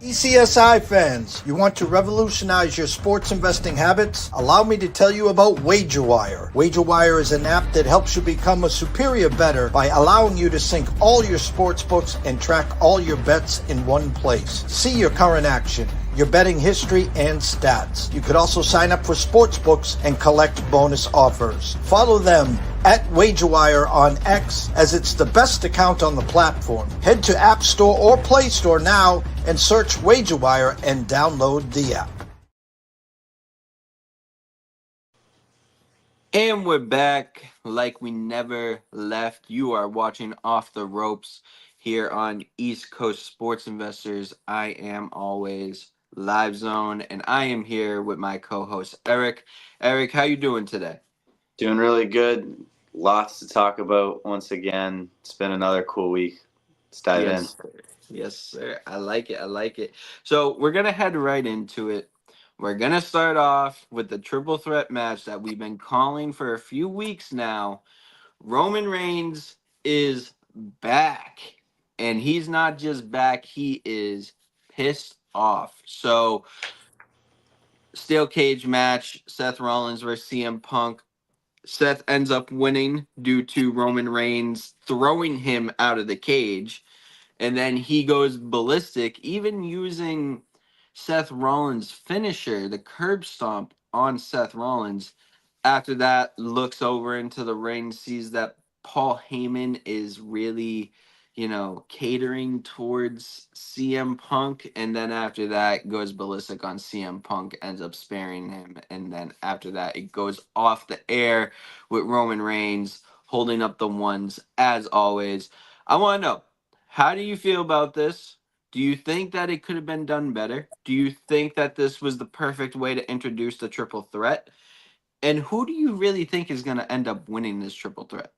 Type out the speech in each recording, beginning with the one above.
ECSI fans, you want to revolutionize your sports investing habits? Allow me to tell you about WagerWire. WagerWire is an app that helps you become a superior bettor by allowing you to sync all your sports books and track all your bets in one place. See your current action, your betting history, and stats. You could also sign up for sports books and collect bonus offers. Follow them at WagerWire on X, as it's the best account on the platform. Head to App Store or Play Store now and search WagerWire and download the app. And we're back like we never left. You are watching Off the Ropes here on East Coast Sports Investors. I am always Live Zone, and I am here with my co-host Eric. Eric, how you doing today? Doing really good. Lots to talk about once again. It's been another cool week. Let's dive in. Sir. Yes, sir. I like it. I like it. So we're going to head right into it. We're going to start off with the triple threat match that we've been calling for a few weeks now. Roman Reigns is back. And he's not just back, he is pissed off. So, steel cage match, Seth Rollins versus CM Punk. Seth ends up winning due to Roman Reigns throwing him out of the cage. And then he goes ballistic, even using Seth Rollins' finisher, the curb stomp on Seth Rollins. After that, looks over into the ring, sees that Paul Heyman is really, catering towards CM Punk. And then after that, goes ballistic on CM Punk, ends up sparing him. And then after that, it goes off the air with Roman Reigns holding up the ones as always. I want to know, how do you feel about this? Do you think that it could have been done better? Do you think that this was the perfect way to introduce the triple threat? And who do you really think is going to end up winning this triple threat?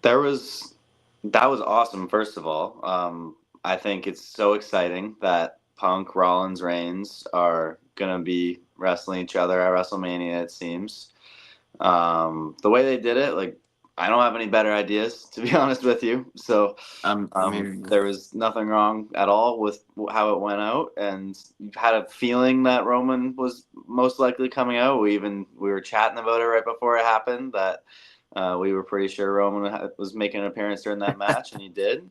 That was awesome. First of all, I think it's so exciting that Punk, Rollins, Reigns are gonna be wrestling each other at WrestleMania. It seems the way they did it, like, I don't have any better ideas, to be honest with you. So there was nothing wrong at all with how it went out, and you had a feeling that Roman was most likely coming out. We were chatting about it right before it happened, that we were pretty sure Roman was making an appearance during that match, and he did.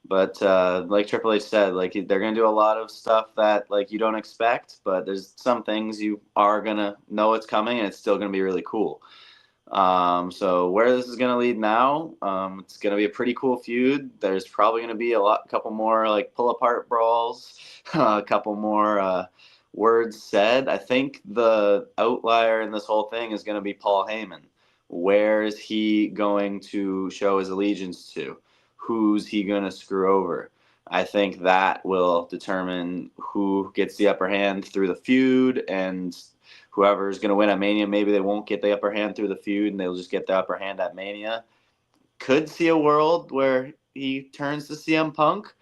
But like Triple H said, like, they're gonna do a lot of stuff that, like, you don't expect, but there's some things you are gonna know it's coming, and it's still gonna be really cool. So where this is going to lead now, it's going to be a pretty cool feud. There's probably going to be a couple more, like, pull apart brawls, a couple more words said. I think the outlier in this whole thing is going to be Paul Heyman. Where is he going to show his allegiance to? Who's he going to screw over? I think that will determine who gets the upper hand through the feud, and whoever's going to win at Mania, maybe they won't get the upper hand through the feud and they'll just get the upper hand at Mania. Could see a world where he turns to CM Punk.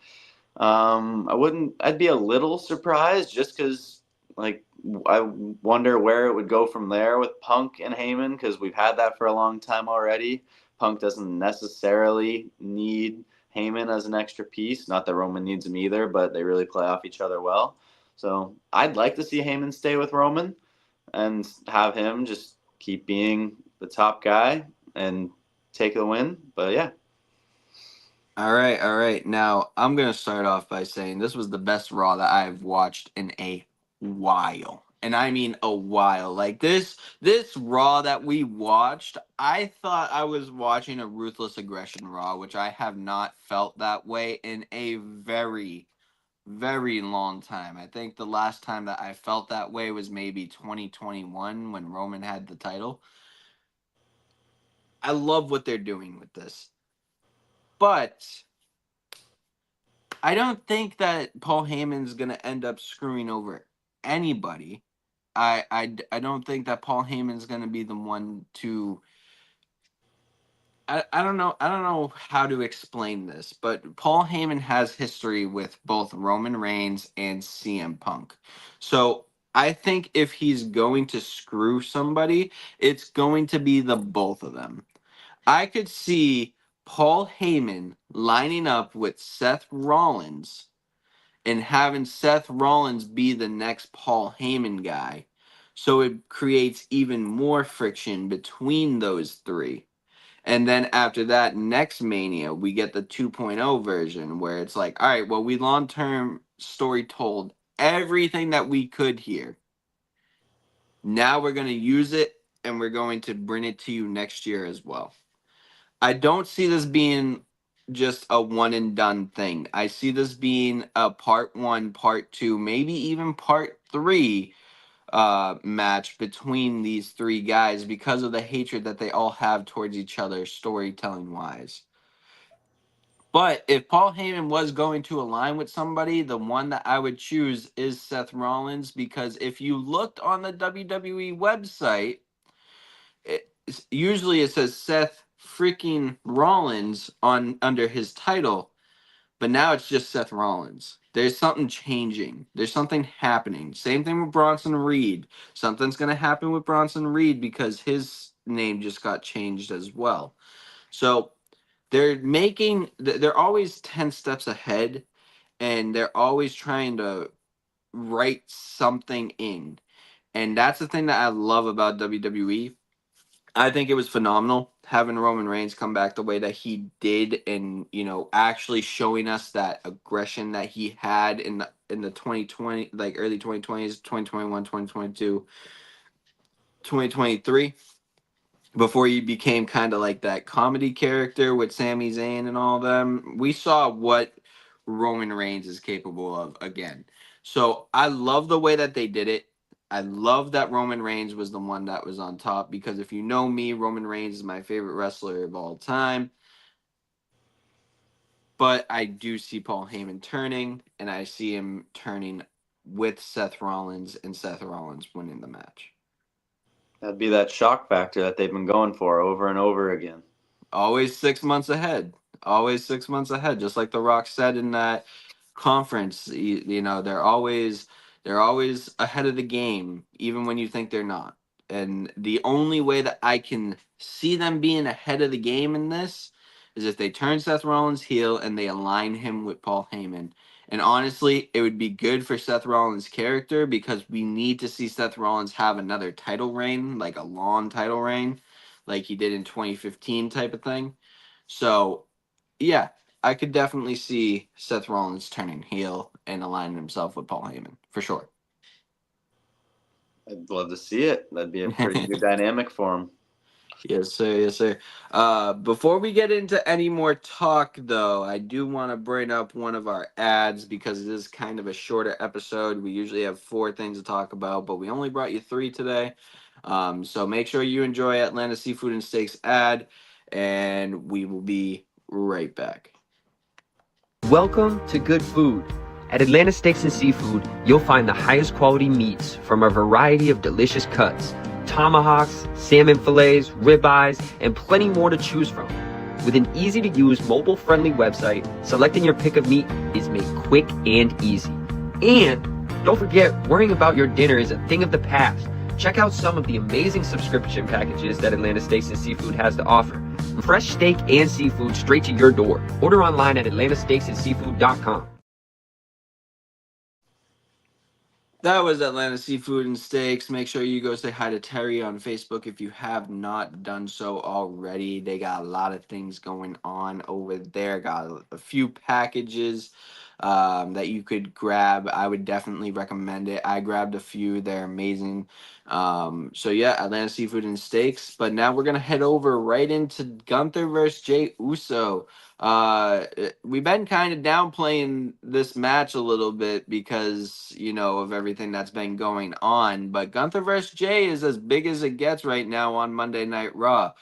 I'd be a little surprised, just because, like, I wonder where it would go from there with Punk and Heyman, because we've had that for a long time already. Punk doesn't necessarily need Heyman as an extra piece. Not that Roman needs him either, but they really play off each other well. So I'd like to see Heyman stay with Roman and have him just keep being the top guy and take the win. But yeah. All right. Now, I'm going to start off by saying this was the best Raw that I've watched in a while. And I mean a while. Like, this Raw that we watched, I thought I was watching a Ruthless Aggression Raw, which I have not felt that way in a very, very long time. I think the last time that I felt that way was maybe 2021 when Roman had the title. I love what they're doing with this. But I don't think that Paul Heyman's going to end up screwing over anybody. I don't think that Paul Heyman's going to be the one to I don't know how to explain this, but Paul Heyman has history with both Roman Reigns and CM Punk. So I think if he's going to screw somebody, it's going to be the both of them. I could see Paul Heyman lining up with Seth Rollins and having Seth Rollins be the next Paul Heyman guy. So it creates even more friction between those three. And then after that, next Mania, we get the 2.0 version where it's like, all right, well, we long term story told everything that we could here. Now we're going to use it and we're going to bring it to you next year as well. I don't see this being just a one and done thing. I see this being a part 1, part 2, maybe even part 3 match between these three guys because of the hatred that they all have towards each other, storytelling wise. But if Paul Heyman was going to align with somebody, the one that I would choose is Seth Rollins, because if you looked on the WWE website, usually it says Seth freaking Rollins on under his title, but now it's just Seth Rollins. There's something changing. There's something happening. Same thing with Bronson Reed. Something's going to happen with Bronson Reed because his name just got changed as well. So they're always 10 steps ahead, and they're always trying to write something in. And that's the thing that I love about WWE. I think it was phenomenal having Roman Reigns come back the way that he did, and actually showing us that aggression that he had in the 2020, like early 2020s, 2021, 2022, 2023, before he became kind of like that comedy character with Sami Zayn and all them. We saw what Roman Reigns is capable of again. So I love the way that they did it. I love that Roman Reigns was the one that was on top, because if you know me, Roman Reigns is my favorite wrestler of all time. But I do see Paul Heyman turning, and I see him turning with Seth Rollins, and Seth Rollins winning the match. That'd be that shock factor that they've been going for over and over again. Always 6 months ahead. Always 6 months ahead. Just like The Rock said in that conference, they're always ahead of the game, even when you think they're not. And the only way that I can see them being ahead of the game in this is if they turn Seth Rollins heel and they align him with Paul Heyman. And honestly, it would be good for Seth Rollins' character, because we need to see Seth Rollins have another title reign, like a long title reign, like he did in 2015 type of thing. So, yeah, I could definitely see Seth Rollins turning heel and aligning himself with Paul Heyman, for sure. I'd love to see it. That'd be a pretty good dynamic for him. Yes, sir. Yes, sir. Before we get into any more talk, though, I do want to bring up one of our ads, because it is kind of a shorter episode. We usually have 4 things to talk about, but we only brought you 3 today. So make sure you enjoy Atlanta Seafood and Steaks ad, and we will be right back. Welcome to good food. At Atlanta Steaks and Seafood, you'll find the highest quality meats from a variety of delicious cuts: tomahawks, salmon fillets, ribeyes, and plenty more to choose from. With an easy-to-use mobile-friendly website, selecting your pick of meat is made quick and easy. And don't forget, worrying about your dinner is a thing of the past. Check out some of the amazing subscription packages that Atlanta Steaks and Seafood has to offer. Fresh steak and seafood straight to your door. Order online at atlantasteaksandseafood.com. That was Atlanta Seafood and Steaks. Make sure you go say hi to Terry on Facebook if you have not done so already. They got a lot of things going on over there. Got a few packages that you could grab. I would definitely recommend it. I grabbed a few. They're amazing. So yeah, Atlanta Seafood and Steaks. But now we're going to head over right into Gunther versus Jey Uso. We've been kind of downplaying this match a little bit because, of everything that's been going on. But Gunther versus Jey is as big as it gets right now on Monday Night Raw.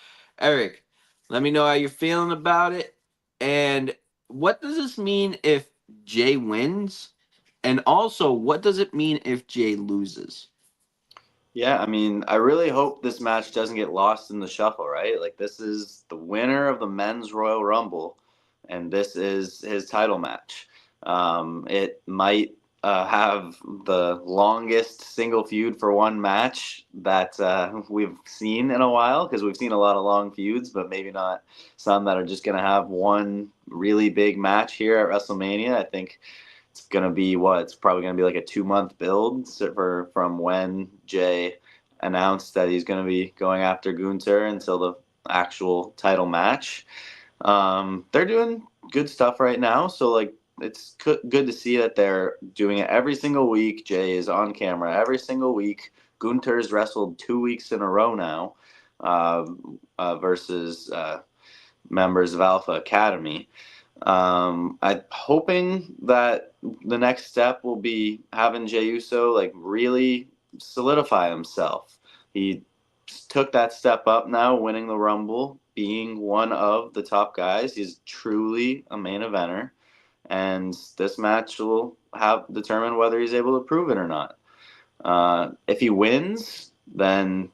Eric, let me know how you're feeling about it. And what does this mean if Jey wins? And also, what does it mean if Jey loses? Yeah, I mean, I really hope this match doesn't get lost in the shuffle, right? Like, this is the winner of the Men's Royal Rumble, and this is his title match. It might have the longest single feud for one match that we've seen in a while, because we've seen a lot of long feuds, but maybe not some that are just going to have one really big match here at WrestleMania. I think It's gonna be what? It's probably gonna be like a 2-month build from when Jey announced that he's gonna be going after Gunther until the actual title match. They're doing good stuff right now, so like it's good to see that they're doing it every single week. Jey is on camera every single week. Gunther's wrestled 2 weeks in a row now, versus members of Alpha Academy. I'm hoping that the next step will be having Jey Uso like really solidify himself. He took that step up now, winning the Rumble, being one of the top guys. He's truly a main eventer, and this match will have determine whether he's able to prove it or not. If he wins, then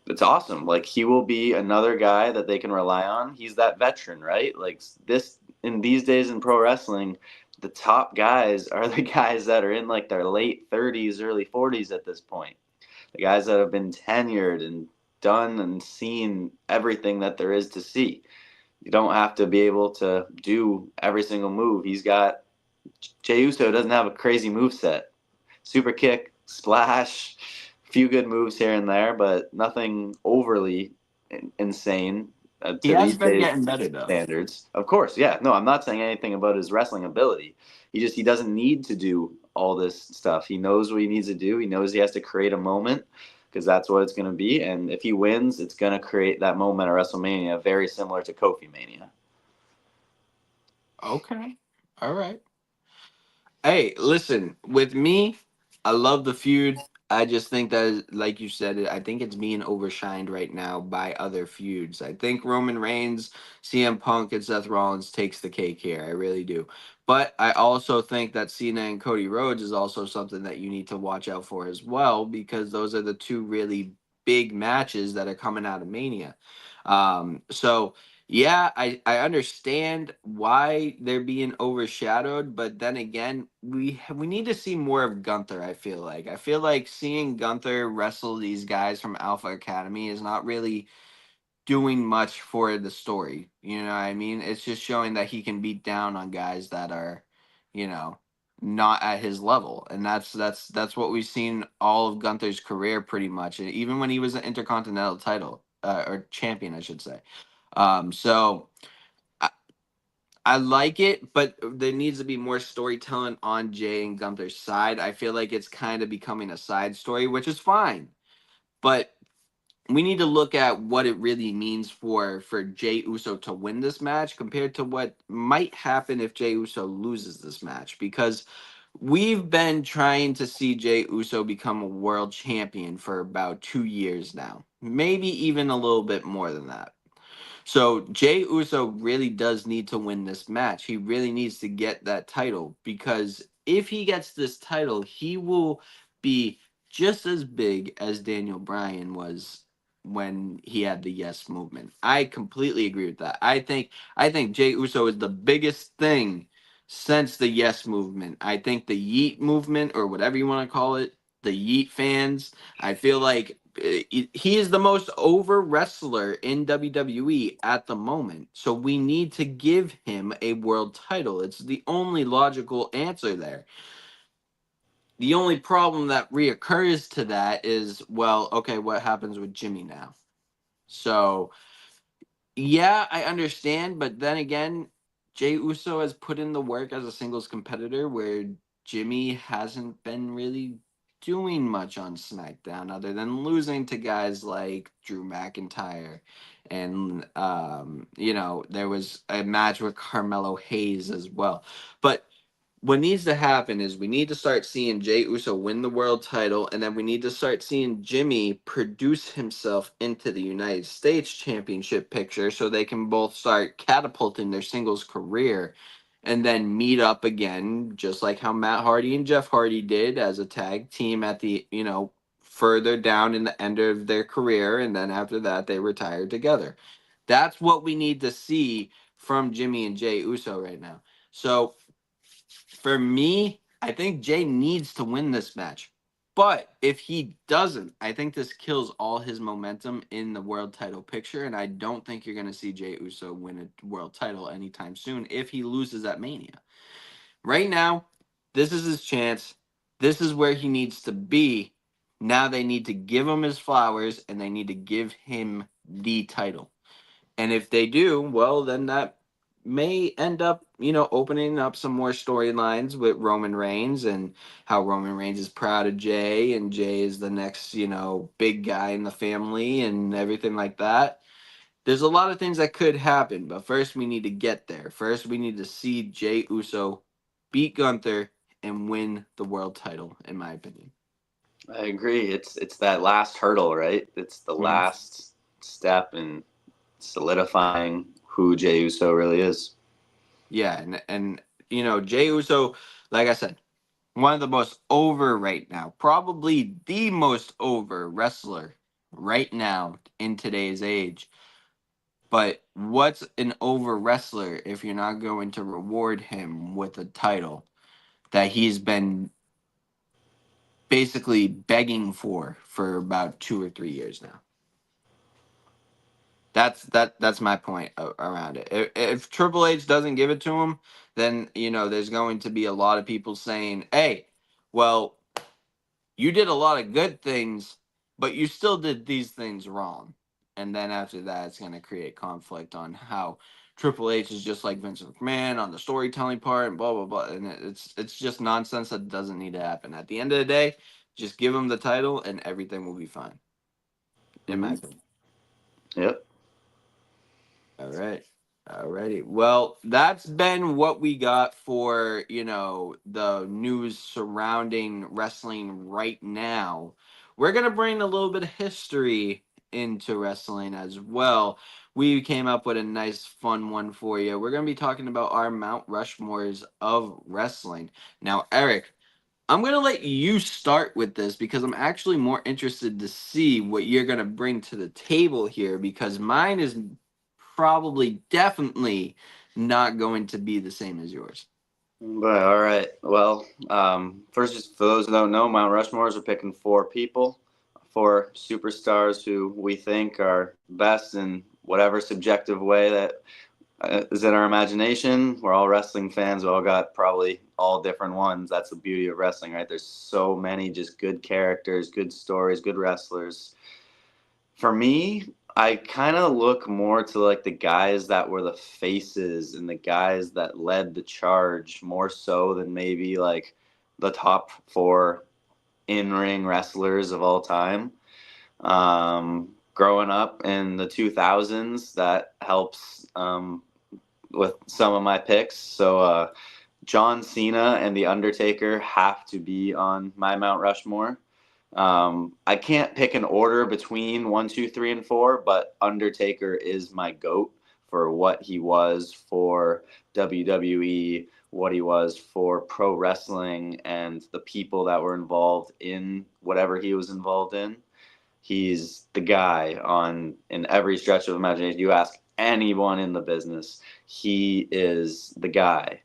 it's awesome. Like, he will be another guy that they can rely on. He's that veteran, right? Like, this in these days in pro wrestling, the top guys are the guys that are in like their late 30s, early 40s at this point. The guys that have been tenured and done and seen everything that there is to see. You don't have to be able to do every single move. Jey Uso doesn't have a crazy move set. Super kick, splash, few good moves here and there, but nothing overly insane He to has these been days getting better though. standards. Of course, yeah. No, I'm not saying anything about his wrestling ability. He doesn't need to do all this stuff. He knows what he needs to do. He knows he has to create a moment because that's what it's going to be. And if he wins, it's going to create that moment at WrestleMania, very similar to Kofi Mania. Okay. All right. Hey, listen, with me, I love the feud. I just think that, like you said, I think it's being overshined right now by other feuds. I think Roman Reigns, CM Punk, and Seth Rollins takes the cake here. I really do. But I also think that Cena and Cody Rhodes is also something that you need to watch out for as well, because those are the two really big matches that are coming out of Mania. So yeah, I understand why they're being overshadowed, but then again, we need to see more of Gunther. I feel like seeing Gunther wrestle these guys from Alpha Academy is not really doing much for the story. You know what I mean? It's just showing that he can beat down on guys that are, you know, not at his level, and that's what we've seen all of Gunther's career pretty much, even when he was an intercontinental title or champion, I should say. So I, I like it, but there needs to be more storytelling on Jey and Gunther's side. I feel like it's kind of becoming a side story, which is fine. But we need to look at what it really means for Jey Uso to win this match compared to what might happen if Jey Uso loses this match. Because we've been trying to see Jey Uso become a world champion for about 2 years now, maybe even a little bit more than that. So Jey Uso really does need to win this match. He really needs to get that title, because if he gets this title, he will be just as big as Daniel Bryan was when he had the Yes movement. I completely agree with that. I think Jey Uso is the biggest thing since the Yes movement. I think the Yeet movement, or whatever you want to call it, the Yeet fans, I feel like he is the most over wrestler in WWE at the moment. So we need to give him a world title. It's the only logical answer there. The only problem that reoccurs to that is, well, okay, what happens with Jimmy now? So yeah, I understand, but then again, Jey Uso has put in the work as a singles competitor where Jimmy hasn't been really doing much on SmackDown other than losing to guys like Drew McIntyre. And there was a match with Carmelo Hayes as well. But what needs to happen is we need to start seeing Jey Uso win the world title, and then we need to start seeing Jimmy produce himself into the United States Championship picture so they can both start catapulting their singles career and then meet up again, just like how Matt Hardy and Jeff Hardy did as a tag team at the, further down in the end of their career, and then after that they retired together. That's what we need to see from Jimmy and Jey Uso right now. So for me, I think Jey needs to win this match. But if he doesn't, I think this kills all his momentum in the world title picture. And I don't think you're going to see Jey Uso win a world title anytime soon if he loses at Mania. Right now, This is his chance. This is where he needs to be. Now they need to give him his flowers and they need to give him the title. And if they do, well, then that may end up, opening up some more storylines with Roman Reigns and how Roman Reigns is proud of Jey and Jey is the next, big guy in the family and everything like that. There's a lot of things that could happen, but first we need to get there. First, we need to see Jey Uso beat Gunther and win the world title, in my opinion. I agree. It's that last hurdle, right? It's the last step in solidifying who Jey Uso really is. Yeah, and Jey Uso, like I said, one of the most over right now, probably the most over wrestler right now in today's age. But what's an over wrestler if you're not going to reward him with a title that he's been basically begging for about 2 or 3 years now? That's my point around it. If Triple H doesn't give it to him, then there's going to be a lot of people saying, "Hey, well, you did a lot of good things, but you still did these things wrong." And then after that, it's going to create conflict on how Triple H is just like Vince McMahon on the storytelling part and blah blah blah. And it's just nonsense that doesn't need to happen. At the end of the day, just give him the title and everything will be fine. In my opinion. Yep. All right. Alrighty. Well, that's been what we got for, the news surrounding wrestling right now. We're going to bring a little bit of history into wrestling as well. We came up with a nice, fun one for you. We're going to be talking about our Mount Rushmores of wrestling. Now, Eric, I'm going to let you start with this because I'm actually more interested to see what you're going to bring to the table here because mine is probably definitely not going to be the same as yours. But all right. Well, first, just for those who don't know, Mount Rushmores are picking 4 people, 4 superstars who we think are best in whatever subjective way that is in our imagination. We're all wrestling fans. We all got probably all different ones. That's the beauty of wrestling, right? There's so many just good characters, good stories, good wrestlers. For me, I kind of look more to like the guys that were the faces and the guys that led the charge more so than maybe like the top 4 in-ring wrestlers of all time. Growing up in the 2000s, that helps with some of my picks. So John Cena and The Undertaker have to be on my Mount Rushmore. I can't pick an order between 1, 2, 3, and 4, but Undertaker is my GOAT for what he was for WWE, what he was for pro wrestling, and the people that were involved in whatever he was involved in. He's the guy in every stretch of imagination. You ask anyone in the business, he is the guy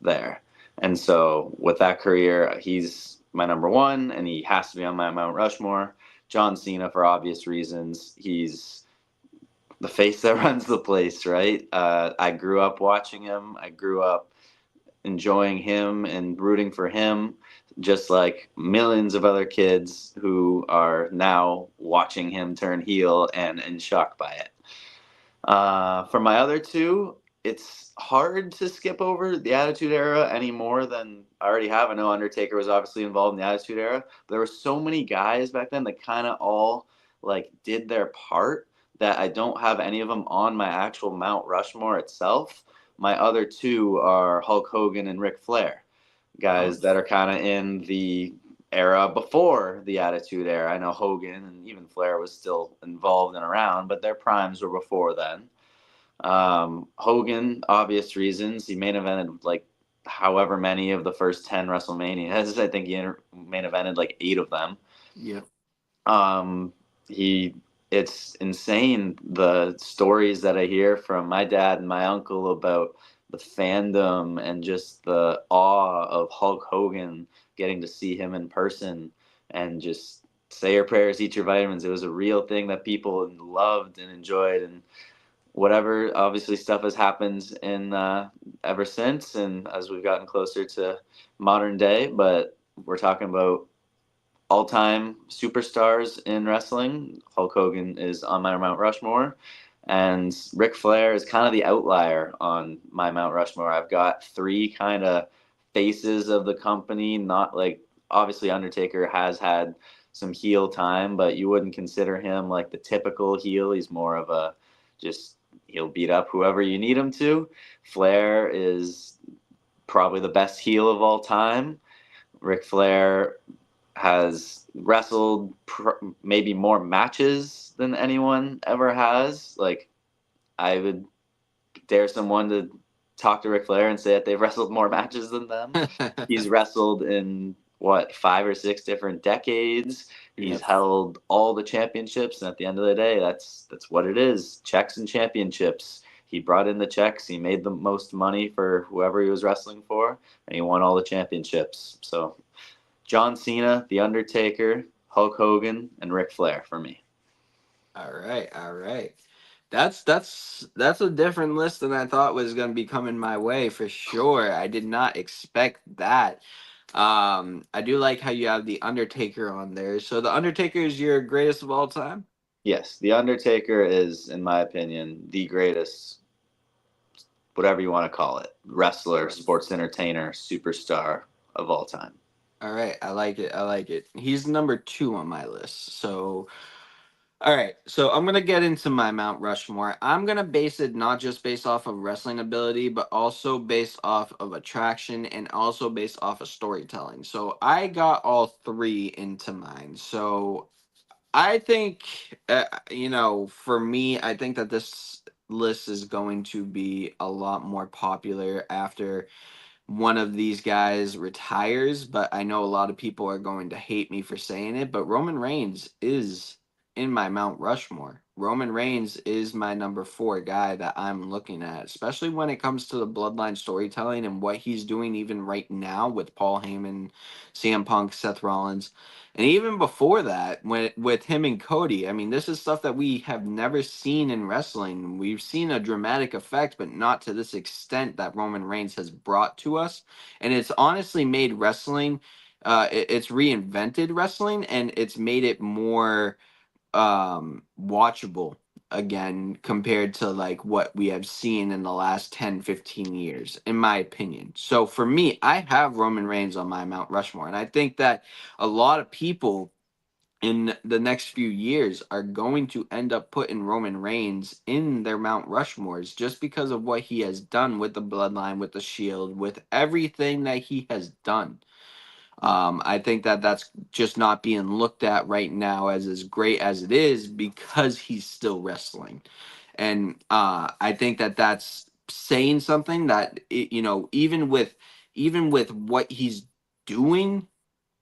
there. And so with that career, he's my number 1, and he has to be on my Mount Rushmore. John Cena, for obvious reasons. He's the face that runs the place, right? I grew up watching him. I grew up enjoying him and rooting for him, just like millions of other kids who are now watching him turn heel and in shock by it. For my other 2, it's hard to skip over the Attitude Era any more than I already have. I know Undertaker was obviously involved in the Attitude Era. But there were so many guys back then that kind of all like did their part that I don't have any of them on my actual Mount Rushmore itself. My other 2 are Hulk Hogan and Ric Flair, guys that are kind of in the era before the Attitude Era. I know Hogan and even Flair was still involved and around, but their primes were before then. Hogan, obvious reasons. He main evented like however many of the first 10 WrestleManias. I think he main evented like 8 of them. Yeah. It's insane the stories that I hear from my dad and my uncle about the fandom and just the awe of Hulk Hogan, getting to see him in person and just say your prayers, eat your vitamins. It was a real thing that people loved and enjoyed. And whatever obviously stuff has happened in ever since, and as we've gotten closer to modern day, but we're talking about all-time superstars in wrestling. Hulk Hogan is on my Mount Rushmore, and Ric Flair is kind of the outlier on my Mount Rushmore. I've got three kind of faces of the company, not like, obviously Undertaker has had some heel time, but you wouldn't consider him like the typical heel. He's more of a just, he'll beat up whoever you need him to. Flair is probably the best heel of all time. Ric Flair has wrestled maybe more matches than anyone ever has. Like, I would dare someone to talk to Ric Flair and say that they've wrestled more matches than them. He's wrestled in what, 5 or 6 different decades. He's held all the championships, and at the end of the day, that's what it is. Checks and championships. He brought in the checks. He made the most money for whoever he was wrestling for, and he won all the championships. So John Cena, The Undertaker, Hulk Hogan, and Ric Flair for me. All right. That's a different list than I thought was going to be coming my way for sure. I did not expect that. I do like how you have The Undertaker on there. So The Undertaker is your greatest of all time? Yes, The Undertaker is, in my opinion, the greatest, whatever you want to call it, wrestler, sports entertainer, superstar of all time. All right, I like it. He's number 2 on my list. So, all right, so I'm gonna get into my Mount Rushmore. I'm gonna base it not just based off of wrestling ability, but also based off of attraction and also based off of storytelling. So I got all 3 into mine. So I think, for me, I think that this list is going to be a lot more popular after one of these guys retires, but I know a lot of people are going to hate me for saying it, but Roman Reigns is in my Mount Rushmore. Roman Reigns is my number 4 guy that I'm looking at, especially when it comes to the bloodline storytelling and what he's doing even right now with Paul Heyman, CM Punk, Seth Rollins. And even before that, with him and Cody, I mean, this is stuff that we have never seen in wrestling. We've seen a dramatic effect, but not to this extent that Roman Reigns has brought to us. And it's honestly made wrestling, it's reinvented wrestling, and it's made it more watchable again compared to like what we have seen in the last 10-15 years, in my opinion. So for me, I have Roman Reigns on my Mount Rushmore, and I think that a lot of people in the next few years are going to end up putting Roman Reigns in their Mount Rushmores just because of what he has done with the bloodline, with the Shield, with everything that he has done. I think that that's just not being looked at right now as great as it is because he's still wrestling. And I think that that's saying something that, even with what he's doing,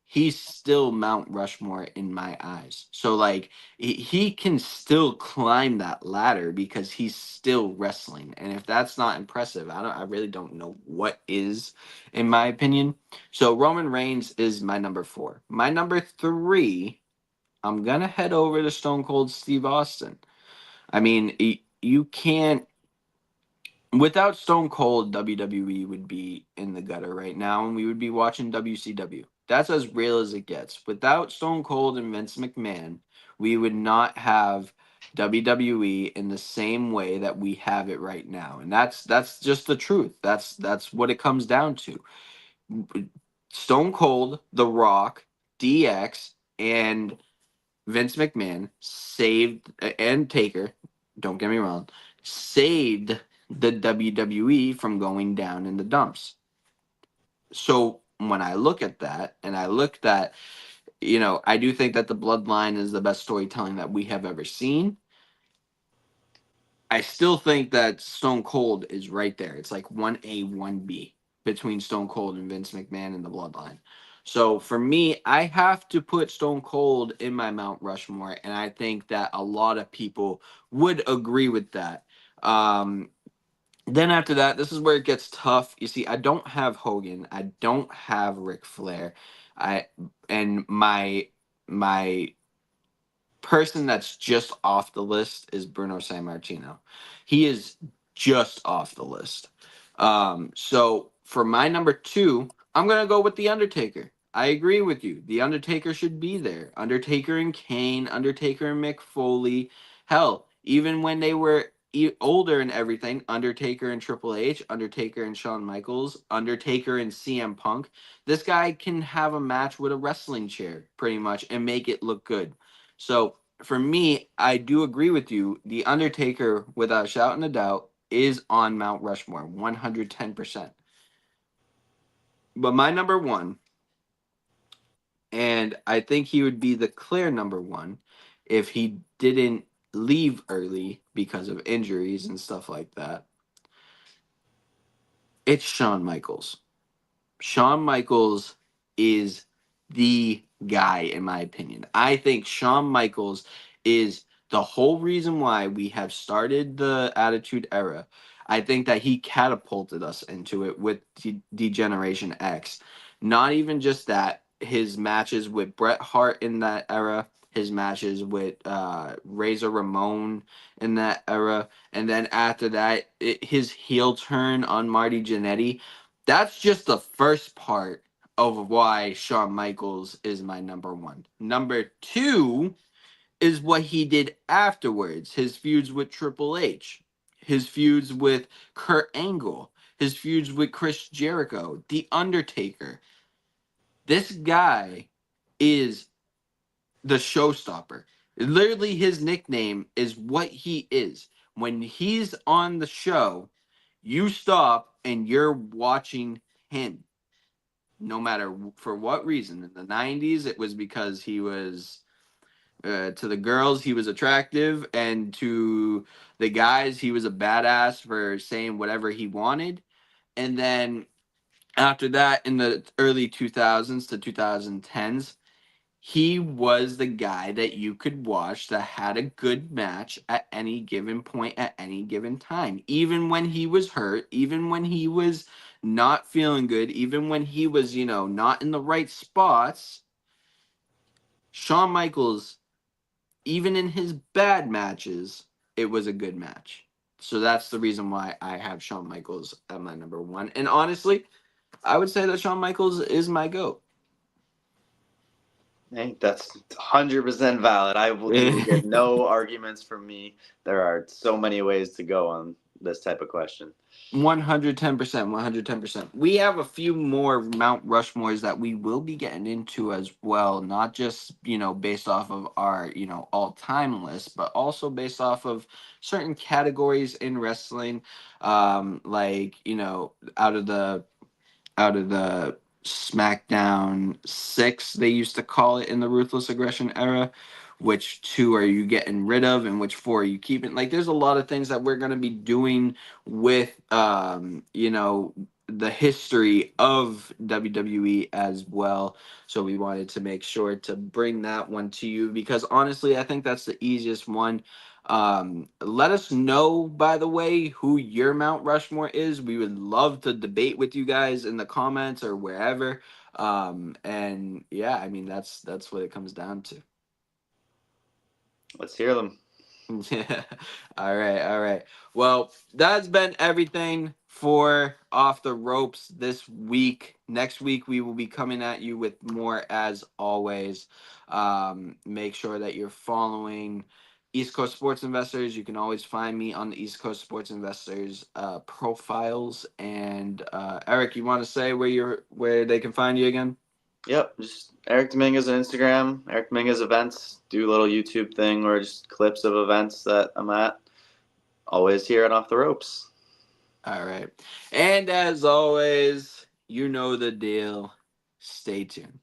he's still Mount Rushmore in my eyes. So like he can still climb that ladder because he's still wrestling. And if that's not impressive, I really don't know what is, in my opinion. So Roman Reigns is my number 4. My number 3, I'm gonna head over to Stone Cold Steve Austin. I mean, you can't. Without Stone Cold, WWE would be in the gutter right now, and we would be watching WCW. That's as real as it gets. Without Stone Cold and Vince McMahon, we would not have WWE in the same way that we have it right now, and that's just the truth. That's what it comes down to. Stone Cold, The Rock, DX, and Vince McMahon saved, and Taker, don't get me wrong, saved the WWE from going down in the dumps. So when I look at that, and I look that, I do think that the Bloodline is the best storytelling that we have ever seen. I still think that Stone Cold is right there. It's like 1A, 1B between Stone Cold and Vince McMahon and the Bloodline. So for me, I have to put Stone Cold in my Mount Rushmore, and I think that a lot of people would agree with that. Then after that, this is where it gets tough. You see, I don't have Hogan. I don't have Ric Flair. I and my person that's just off the list is Bruno Sammartino. He is just off the list. So for my number 2, I'm gonna go with The Undertaker. I agree with you. The Undertaker should be there. Undertaker and Kane, Undertaker and Mick Foley. Hell, even when they were older and everything, Undertaker and Triple H, Undertaker and Shawn Michaels, Undertaker and CM Punk. This guy can have a match with a wrestling chair pretty much and make it look good. So for me, I do agree with you. The Undertaker, without a shout and a doubt, is on Mount Rushmore, 110%. But my number 1, and I think he would be the clear number 1 if he didn't leave early because of injuries and stuff like that. It's Shawn Michaels. Shawn Michaels is the guy, in my opinion. I think Shawn Michaels is the whole reason why we have started the Attitude Era. I think that he catapulted us into it with Degeneration X. Not even just that, his matches with Bret Hart in that era, his matches with Razor Ramon in that era, and then after that, his heel turn on Marty Jannetty. That's just the first part of why Shawn Michaels is my number 1. Number 2 is what he did afterwards. His feuds with Triple H, his feuds with Kurt Angle, his feuds with Chris Jericho, The Undertaker. This guy is the showstopper. Literally, his nickname is what he is. When he's on the show, you stop and you're watching him. No matter for what reason. In the 90s, it was because he was, to the girls, he was attractive, and to the guys, he was a badass for saying whatever he wanted. And then after that, in the early 2000s to 2010s, he was the guy that you could watch that had a good match at any given point at any given time. Even when he was hurt, even when he was not feeling good, even when he was, not in the right spots, Shawn Michaels, even in his bad matches, it was a good match. So that's the reason why I have Shawn Michaels at my number 1. And honestly, I would say that Shawn Michaels is my GOAT. Hey, that's 100% valid. You will get no arguments from me. There are so many ways to go on this type of question. 110%, 110%. We have a few more Mount Rushmores that we will be getting into as well, not just, based off of our, all-time list, but also based off of certain categories in wrestling, like, out of the SmackDown 6, they used to call it in the Ruthless Aggression era. Which 2 are you getting rid of, and which 4 are you keeping? Like, there's a lot of things that we're going to be doing with, the history of WWE as well. So we wanted to make sure to bring that one to you because honestly, I think that's the easiest one. Let us know, by the way, who your Mount Rushmore is. We would love to debate with you guys in the comments or wherever. And yeah, I mean, that's what it comes down to. Let's hear them. Yeah. All right. Well, that's been everything for Off the Ropes this week. Next week, we will be coming at you with more as always. Make sure that you're following East Coast Sports Investors. You can always find me on the East Coast Sports Investors profiles. And Eric, you want to say where they can find you again? Yep, just Eric Dominguez on Instagram, Eric Dominguez Events. Do a little YouTube thing or just clips of events that I'm at. Always here and Off the Ropes. All right. And as always, you know the deal. Stay tuned.